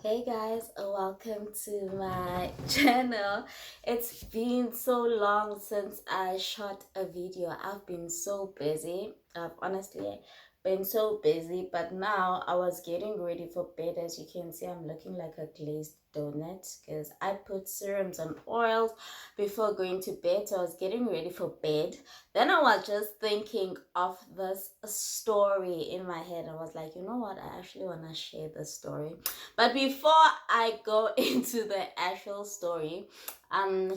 Hey guys, welcome to my channel. It's been so long since I shot a video. I've been so busy. I've honestly been so busy, but now I was getting ready for bed. As you can see, I'm looking like a glazed donut because I put serums and oils before going to bed. So I was getting ready for bed. Then I was just thinking of this story in my head. I was like, you know what? I actually want to share this story. But before I go into the actual story,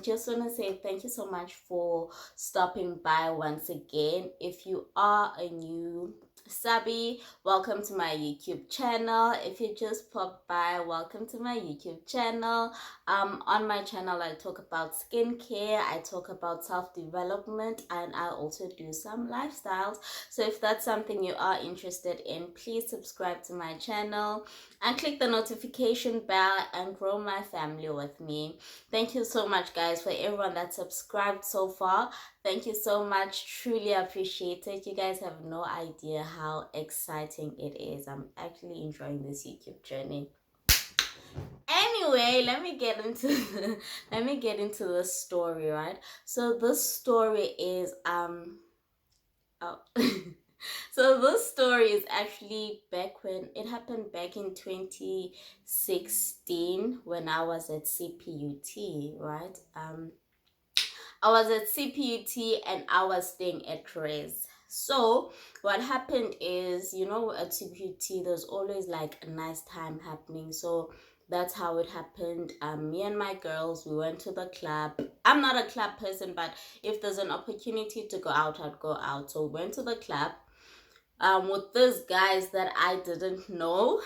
just want to say thank you so much for stopping by once again. If you are a new subby, welcome to my YouTube channel. If you just popped by, welcome to my YouTube channel. On my channel, I talk about skincare, I talk about self-development, and I also do some lifestyles. So if that's something you are interested in, please subscribe to my channel and click the notification bell and grow my family with me. Thank you so much, guys, for everyone that subscribed so far. Thank you so much. Truly appreciate it. You guys have no idea how exciting it is. I'm actually enjoying this YouTube journey. Anyway, let me get into the story, right? So this story is oh so this story is actually back when it happened back in 2016 when I was at CPUT, right? I was at CPUT and I was staying at Res. So what happened is, at CPUT there's always like a nice time happening. So that's how it happened. Me and my girls, we went to the club. I'm not a club person, but if there's an opportunity to go out, I'd go out. So we went to the club with these guys that I didn't know.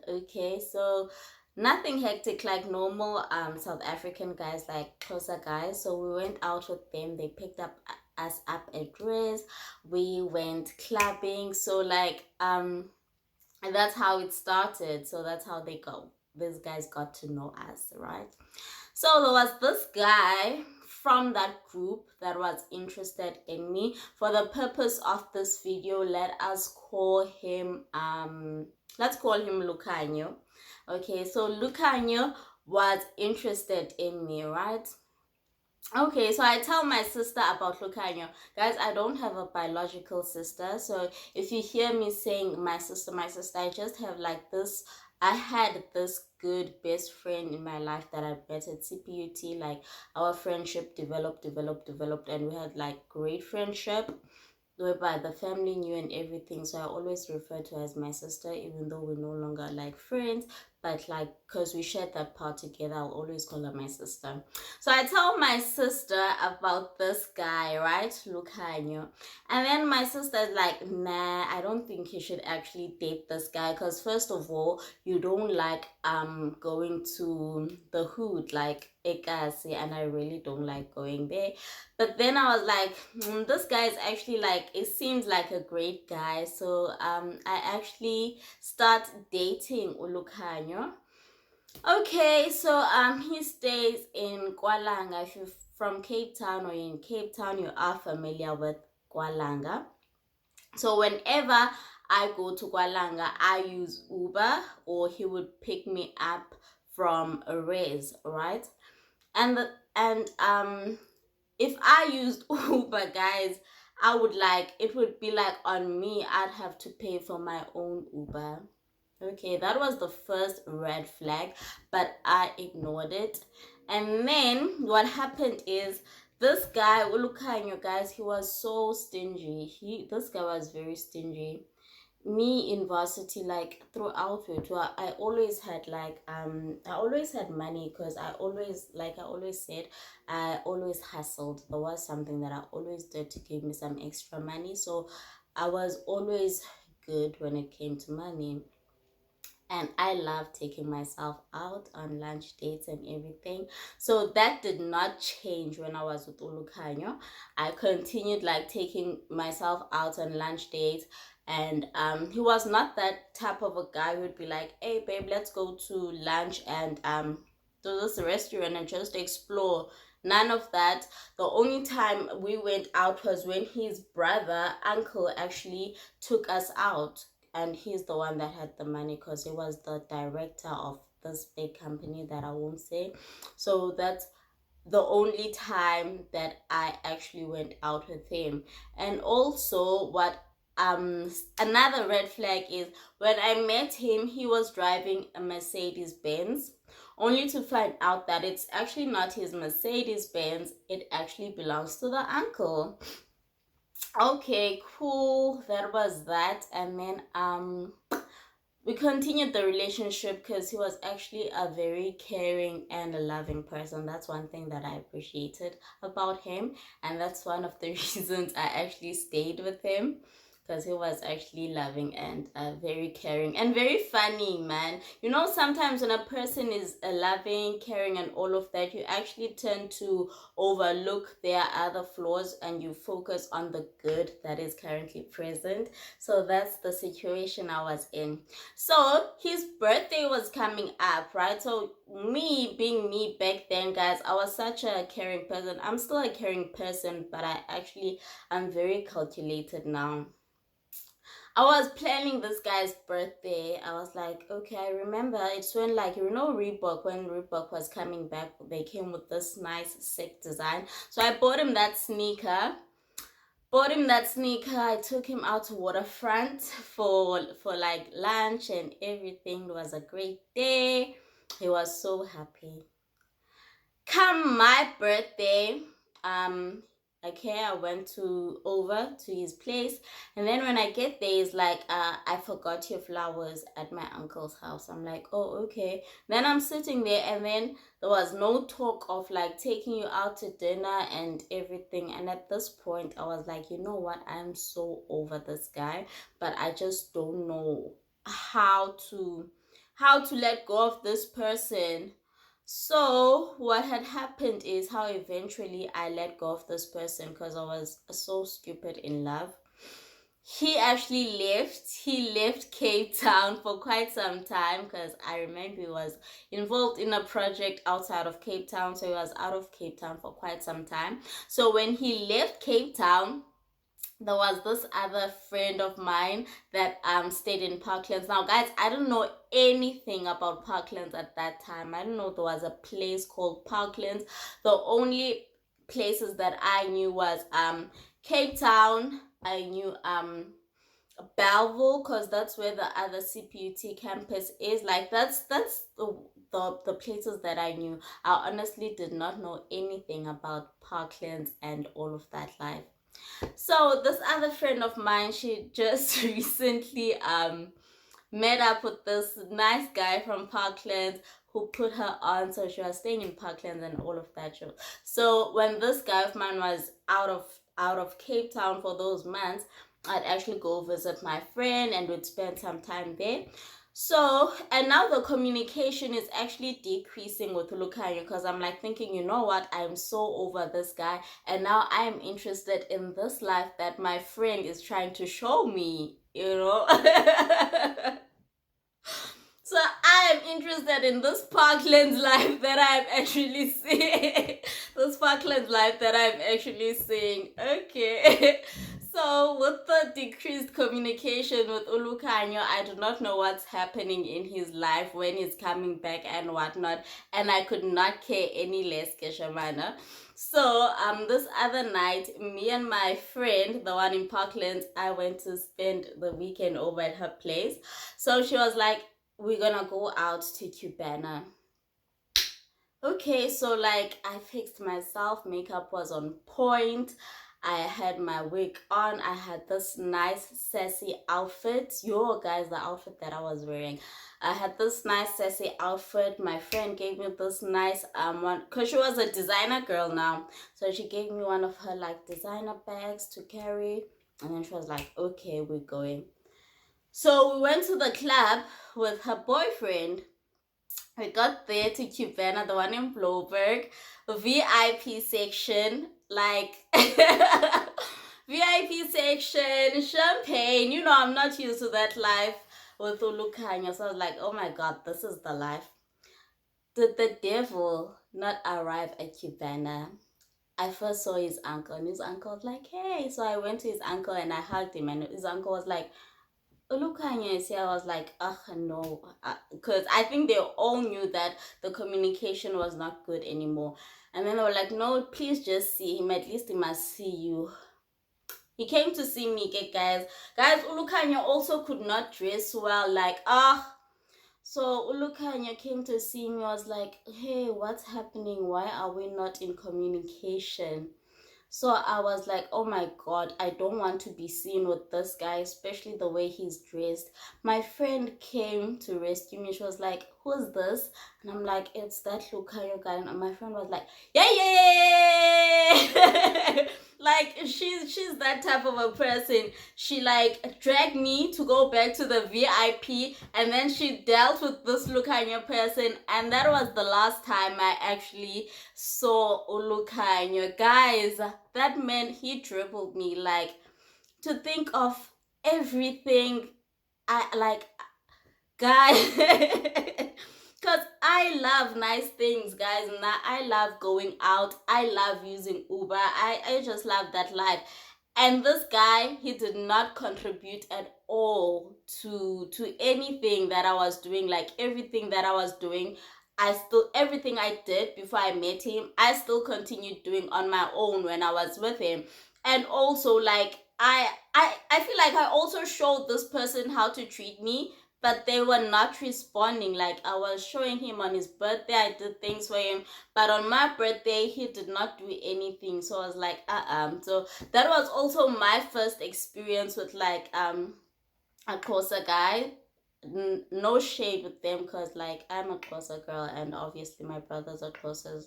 Okay, so nothing hectic, like normal South African guys, like closer guys. So we went out with them. They picked up us up at Res. We went clubbing. So like and that's how it started. So that's how these guys got to know us, right? So there was this guy from that group that was interested in me. For the purpose of this video, let's call him Lucanio. Okay, so Lucanio was interested in me, right? Okay, so I tell my sister about Lucanio. Guys, I don't have a biological sister. So if you hear me saying my sister, I just have like this. I had this good best friend in my life that I met at CPUT. Like our friendship developed, and we had like great friendship whereby the family knew and everything. So I always refer to her as my sister, even though we're no longer like friends, but like because we shared that part together, I'll always call her my sister. So I tell my sister about this guy, right, Lucanio, and then my sister's like, nah, I don't think you should actually date this guy, because first of all, you don't like going to the hood like Ekasi, and I really don't like going there. But then I was like, this guy is actually like, it seems like a great guy. So I actually start dating Ulukanyo. Okay, so he stays in Kwalanga. If you're from Cape Town or in Cape Town, you are familiar with Kwalanga. So whenever I go to Kwalanga, I use Uber, or he would pick me up from a Res, right? And if I used Uber, guys, it would be like on me. I'd have to pay for my own Uber. Okay, that was the first red flag, but I ignored it. And then what happened is this guy, Ulukanyo, guys, he was so stingy. This guy was very stingy. Me in varsity, like throughout it, I always had like I always had money, because I always said, I always hustled. There was something that I always did to give me some extra money. So I was always good when it came to money. And I love taking myself out on lunch dates and everything. So that did not change when I was with Ulukanyo. I continued like taking myself out on lunch dates. And he was not that type of a guy who would be like, hey babe, let's go to lunch and to this restaurant and just explore. None of that. The only time we went out was when his uncle actually took us out. and he's the one that had the money because he was the director of this big company that I won't say. So that's the only time that I actually went out with him. And also, what another red flag is, when I met him, he was driving a Mercedes Benz, only to find out that it's actually not his Mercedes Benz, it actually belongs to the uncle. Okay, cool. That was that. And then we continued the relationship because he was actually a very caring and a loving person. That's one thing that I appreciated about him, and that's one of the reasons I actually stayed with him, because he was actually loving and very caring and very funny, man. You know, sometimes when a person is loving, caring, and all of that, you actually tend to overlook their other flaws and you focus on the good that is currently present. So that's the situation I was in. So his birthday was coming up, right? So me being me back then, guys, I was such a caring person. I'm still a caring person, but I'm very calculated now. I was planning this guy's birthday. I was like, okay, I remember it's when, like, you know, Reebok, when Reebok was coming back, they came with this nice, sick design. So I bought him that sneaker. I took him out to Waterfront for like lunch and everything. It was a great day. He was so happy. Come my birthday, okay, I went over to his place, and then when I get there, it's like, I forgot your flowers at my uncle's house. I'm like, oh, okay. Then I'm sitting there, and then there was no talk of like taking you out to dinner and everything. And at this point, I was like, you know what, I'm so over this guy, but I just don't know how to let go of this person. So what had happened is how eventually I let go of this person, because I was so stupid in love. He actually left Cape Town for quite some time, because I remember he was involved in a project outside of Cape Town, so he was out of Cape Town for quite some time. So when he left Cape Town, there was this other friend of mine that stayed in Parklands. Now, guys, I don't know anything about Parklands at that time. I didn't know there was a place called Parklands. The only places that I knew was Cape Town. I knew Belleville, because that's where the other CPUT campus is. Like, that's the places that I knew. I honestly did not know anything about Parklands and all of that life. So this other friend of mine, she just recently met up with this nice guy from Parklands who put her on. So she was staying in Parklands and all of that. So when this guy of mine was out of Cape Town for those months, I'd actually go visit my friend and would spend some time there. So, and now the communication is actually decreasing with Lucario, because I'm like thinking, you know what, I'm so over this guy, and now I'm interested in this life that my friend is trying to show me, you know. So I am interested in this Parklands life that I'm actually seeing. This Parklands life that I'm actually seeing. Okay. So with the decreased communication with Ulukanyo, I do not know what's happening in his life, when he's coming back and whatnot, and I could not care any less, Keshamana. So this other night, me and my friend, the one in Parklands, I went to spend the weekend over at her place. So she was like, we're gonna go out to Cubana. Okay, so like, I fixed myself, makeup was on point, I had my wig on, I had this nice sassy outfit. Yo guys, the outfit that I was wearing, I had this nice sassy outfit. My friend gave me this nice one, because she was a designer girl now, so she gave me one of her like designer bags to carry, and then she was like, okay, we're going. So we went to the club with her boyfriend. We got there to Cubana, the one in Bloberg, VIP section, like VIP section, champagne. You know, I'm not used to that life with Ulukanya. So I was like, oh my God, this is the life. Did the devil not arrive at Cubana? I first saw his uncle, and his uncle was like, hey. So I went to his uncle and I hugged him, and his uncle was like, Ulukanya, you see, I was like, ugh, no. Because I think they all knew that the communication was not good anymore. And then they were like, no, please just see him. At least he must see you. He came to see me, okay, guys. Guys, Ulukanya also could not dress well. Like, so Ulukanya came to see me, was like, hey, what's happening? Why are we not in communication? So I was like, oh my God, I don't want to be seen with this guy, especially the way he's dressed. My friend came to rescue me. She was like, who's this? And I'm like, it's that Lucario guy. And my friend was like, yeah, yeah, yeah. Like she's that type of a person. She like dragged me to go back to the VIP, and then she dealt with this Lucario person, and that was the last time I actually saw Ulukanyo. Guys, that man, he dribbled me. Like, to think of everything I like, guys. Because I love nice things, guys. And I love going out. I love using Uber. I just love that life. And this guy, he did not contribute at all to anything that I was doing. Like everything that I was doing, everything I did before I met him, I still continued doing on my own when I was with him. And also, like, I feel like I also showed this person how to treat me, but they were not responding. Like, I was showing him on his birthday, I did things for him, but on my birthday he did not do anything. So I was like, so that was also my first experience with like a closer guy. No shade with them, because like I'm a closer girl and obviously my brothers are closer,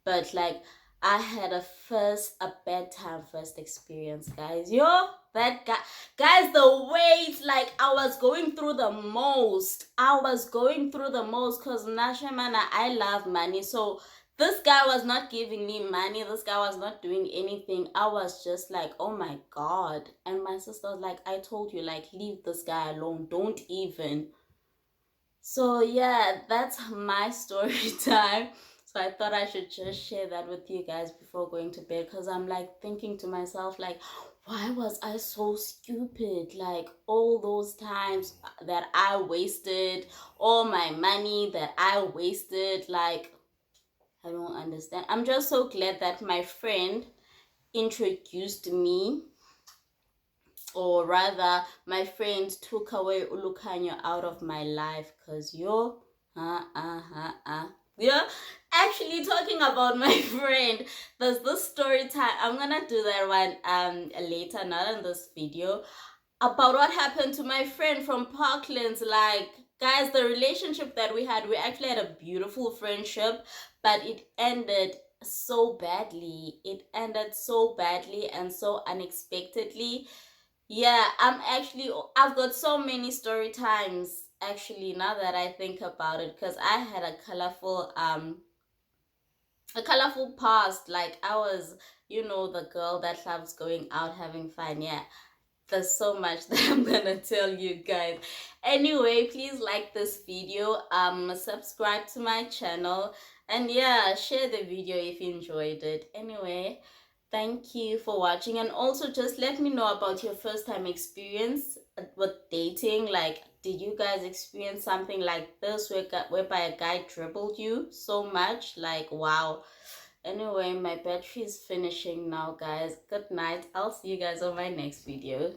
but like I had a bedtime first experience, guys. Yo, that guy, guys, the wait, like I was going through the most. I was going through the most because Nashemana, I love money. So this guy was not giving me money. This guy was not doing anything. I was just like, oh my God. And my sister was like, I told you, like, leave this guy alone. Don't even. So yeah, that's my story time. So I thought I should just share that with you guys before going to bed, because I'm like thinking to myself, like, why was I so stupid? Like all those times that I wasted, all my money that I wasted, like I don't understand. I'm just so glad that my friend introduced me, or rather my friend took away Ulukanyo out of my life, because yeah, actually talking about my friend, there's this story time. I'm gonna do that one later, not in this video, about what happened to my friend from Parklands. Like, guys, the relationship that we actually had a beautiful friendship, but it ended so badly. It ended so badly and so unexpectedly. Yeah, I've got so many story times actually, now that I think about it, because I had a colorful past. Like I was, the girl that loves going out having fun. Yeah, there's so much that I'm gonna tell you guys. Anyway, please like this video, subscribe to my channel, and yeah, share the video if you enjoyed it. Anyway, thank you for watching, and also just let me know about your first time experience with dating. Like, did you guys experience something like this whereby a guy dribbled you so much? Like, wow. Anyway, my battery is finishing now, guys. Good night. I'll see you guys on my next video.